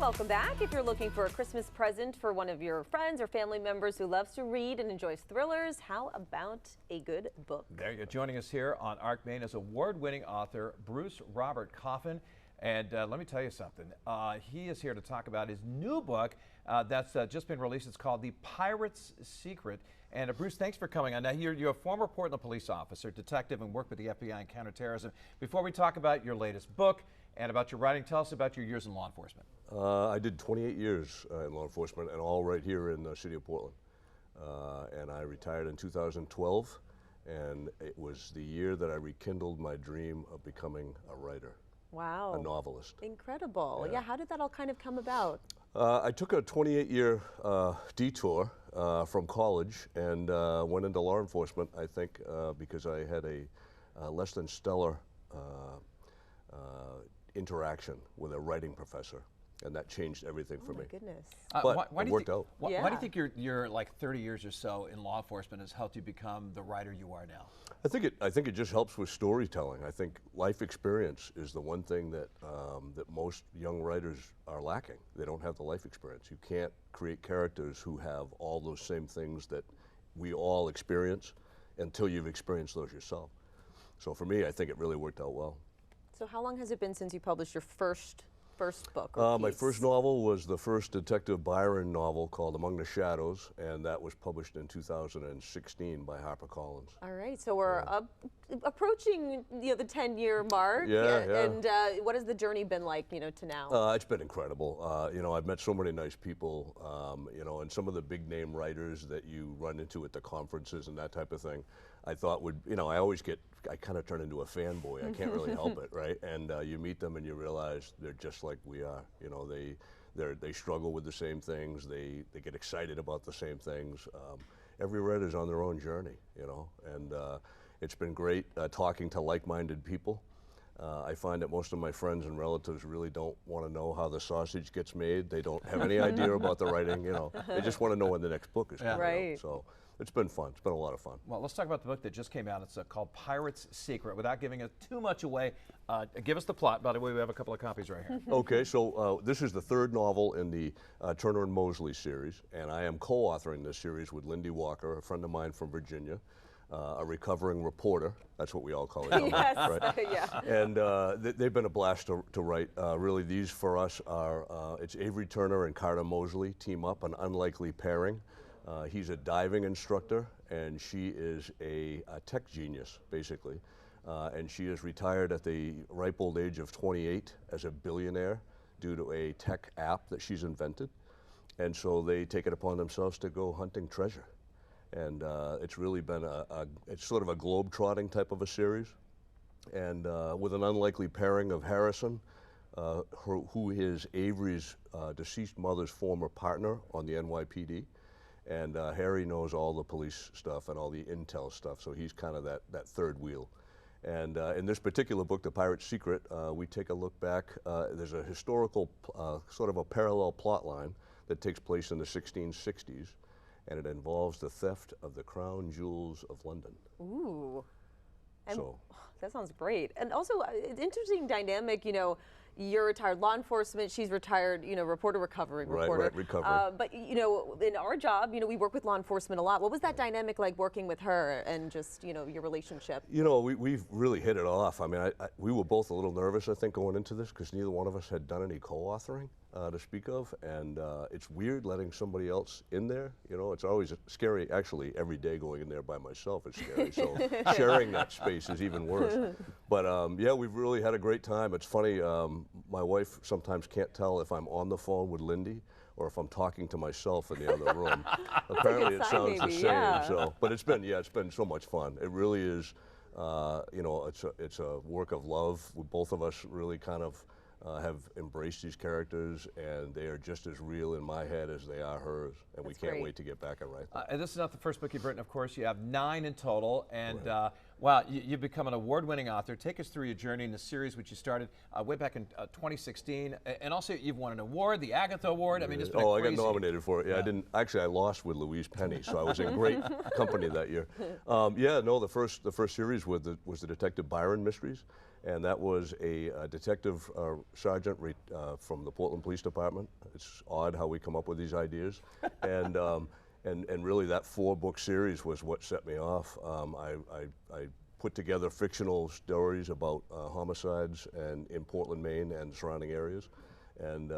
Welcome back. If you're looking for a Christmas present for one of your friends or family members who loves to read and enjoys thrillers, how about a good book? There you go. Joining us here on ARC Maine is award-winning author Bruce Robert Coffin. And let me tell you something. He is here to talk about his new book that's just been released. It's called The Pirate's Secret. And Bruce, thanks for coming on. Now, you're a former Portland police officer, detective, and worked with the FBI in counterterrorism. Before we talk about your latest book and about your writing, tell us about your years in law enforcement. I did 28 years in law enforcement, and all right here in the city of Portland. And I retired in 2012, and it was the year that I rekindled my dream of becoming a writer. Wow. A novelist. Incredible. Yeah, how did that all kind of come about? I took a 28-year detour from college and went into law enforcement, I think, because I had a less than stellar interaction with a writing professor. And that changed everything for me. Oh my goodness. But it worked out. Why do you think your like 30 years or so in law enforcement has helped you become the writer you are now? I think it just helps with storytelling. I think life experience is the one thing that that most young writers are lacking. They don't have the life experience. You can't create characters who have all those same things that we all experience until you've experienced those yourself. So for me, I think it really worked out well. So how long has it been since you published your first book? My first novel was the first Detective Byron novel called Among the Shadows, and that was published in 2016 by HarperCollins. All right, so we're approaching the 10-year mark. Yeah. And what has the journey been like, to now? It's been incredible. I've met so many nice people, and some of the big name writers that you run into at the conferences and that type of thing. I thought I kind of turn into a fanboy. I can't really help it, right? And you meet them and you realize they're just like we are. They struggle with the same things. They get excited about the same things. Every writer's on their own journey, and it's been great talking to like-minded people. I find that most of my friends and relatives really don't want to know how the sausage gets made. They don't have any idea about the writing, They just want to know when the next book is coming out. So it's been fun. It's been a lot of fun. Well, let's talk about the book that just came out. It's called Pirate's Secret. Without giving it too much away, give us the plot. By the way, we have a couple of copies right here. Okay, so this is the third novel in the Turner and Mosley series, and I am co-authoring this series with Lindy Walker, a friend of mine from Virginia. A recovering reporter, that's what we all call it. Yes, right? yeah. And they've been a blast to write. Really, these for us are, it's Avery Turner and Carter Mosley team up, an unlikely pairing. He's a diving instructor, and she is a tech genius, basically. And she is retired at the ripe old age of 28 as a billionaire due to a tech app that she's invented. And so they take it upon themselves to go hunting treasure. And it's really been it's sort of a globe-trotting type of a series. And with an unlikely pairing of Harrison, who is Avery's deceased mother's former partner on the NYPD. And Harry knows all the police stuff and all the intel stuff, so he's kind of that third wheel. And in this particular book, The Pirate's Secret, we take a look back. There's a historical, sort of a parallel plot line that takes place in the 1660s. And it involves the theft of the crown jewels of London. Ooh, that sounds great. And also, it's interesting dynamic, you're retired law enforcement, she's retired, reporter, recovering reporter. Right, recovery. But, in our job, we work with law enforcement a lot. What was that dynamic like working with her and just, your relationship? We've really hit it off. I mean, we were both a little nervous, I think, going into this because neither one of us had done any co-authoring to speak of. And it's weird letting somebody else in there. It's always scary. Actually, every day going in there by myself is scary. So sharing that space is even worse. But yeah, we've really had a great time. It's funny. My wife sometimes can't tell if I'm on the phone with Lindy or if I'm talking to myself in the other room. Apparently it sounds the same. Yeah. So, but it's been so much fun. It really is. It's a work of love. Both of us really kind of have embraced these characters, and they are just as real in my head as they are hers, and we can't wait to get back and write them. And this is not the first book you've written, of course. You have 9 in total, and wow, you've become an award-winning author. Take us through your journey in the series, which you started way back in 2016, and also you've won an award, the Agatha Award. I mean, it's been I got nominated for it. Yeah, I didn't. Actually, I lost with Louise Penny, so I was in great company that year. The first series was the Detective Byron mysteries. and that was a detective sergeant from the Portland Police Department. It's odd how we come up with these ideas, and really that 4-book series was what set me off. I put together fictional stories about homicides in Portland, Maine, and surrounding areas, and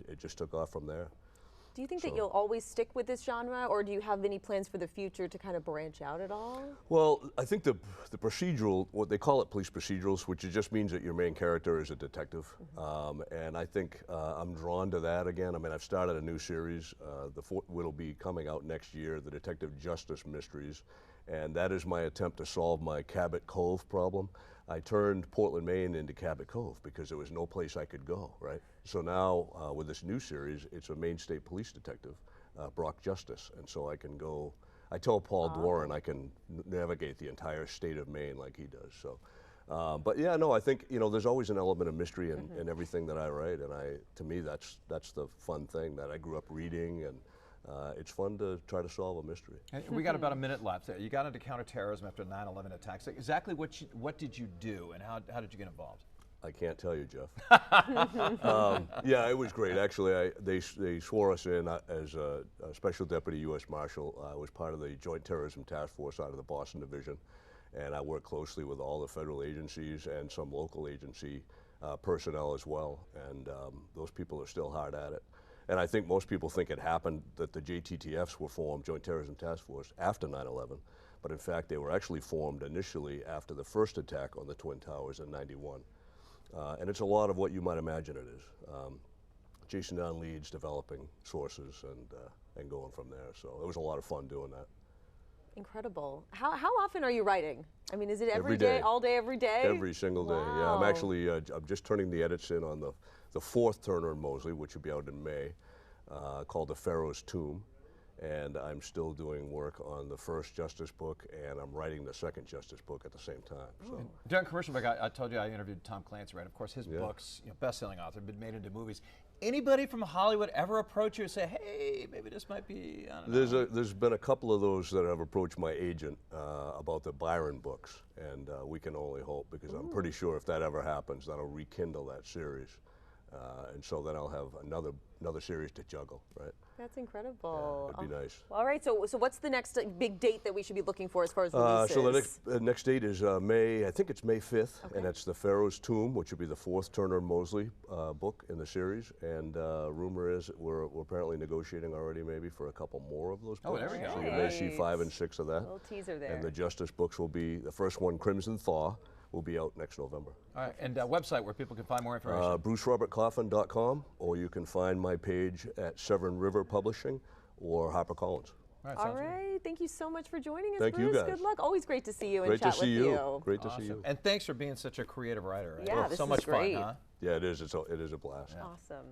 it just took off from there. Do you think that you'll always stick with this genre, or do you have any plans for the future to kind of branch out at all? Well, I think the procedural, what they call it, police procedurals, which just means that your main character is a detective, and I think I'm drawn to that again. I mean, I've started a new series. It'll be coming out next year, the Detective Justice Mysteries, and that is my attempt to solve my Cabot Cove problem. I turned Portland, Maine into Cabot Cove because there was no place I could go, right? So now with this new series, it's a Maine State Police detective, Brock Justice, and so I can go, I tell Paul Dworin I can navigate the entire state of Maine like he does. So, but yeah, no, I think, you know, there's always an element of mystery in everything that I write, and to me, that's the fun thing that I grew up reading, and it's fun to try to solve a mystery. Hey, we got about a minute left. You got into counterterrorism after 9/11 attacks. Exactly what did you do, and how did you get involved? I can't tell you, Jeff. Yeah, it was great. Actually, they swore us in as a Special Deputy U.S. Marshal. I was part of the Joint Terrorism Task Force out of the Boston Division, and I worked closely with all the federal agencies and some local agency personnel as well, and those people are still hard at it. And I think most people think it happened that the JTTFs were formed, Joint Terrorism Task Force, after 9/11, but in fact they were actually formed initially after the first attack on the Twin Towers in '91. And it's a lot of what you might imagine it is. Chasing down leads, developing sources, and going from there. So it was a lot of fun doing that. Incredible. How often are you writing? I mean, is it Every day, day. all day, every day? Every single day, yeah. I'm actually, I'm just turning the edits in on the 4th Turner and Mosley, which will be out in May, called The Pharaoh's Tomb. And I'm still doing work on the first Justice book, and I'm writing the second Justice book at the same time. So. During commercial break, I told you I interviewed Tom Clancy, right? Of course, his books, you know, best-selling author, been made into movies. Anybody from Hollywood ever approach you and say, hey, maybe this might be, I don't know. There's been a couple of those that have approached my agent about the Byron books, and we can only hope, because I'm pretty sure if that ever happens, that'll rekindle that series. And so then I'll have another series to juggle, right? That's incredible. Yeah, it'd be nice. All right, so what's the next big date that we should be looking for as far as releases? So the next date is May, I think it's May 5th, and it's The Pharaoh's Tomb, which will be the 4th Turner and Mosley book in the series. And rumor is that we're apparently negotiating already maybe for a couple more of those books. Oh, there we go. So you may see 5 and 6 of that. A little teaser there. And the Justice books will be, the first one, Crimson Thaw, will be out next November. All right, and website where people can find more information. BruceRobertCoffin.com, or you can find my page at Severn River Publishing or HarperCollins. All right, thank you so much for joining us, Thank Bruce. you, guys. Good luck. Always great to see you and Great chat to see with you. Great to see you. And thanks for being such a creative writer. Right? Yeah, this so is much great. fun, huh? Yeah, it is. It is a blast. Awesome.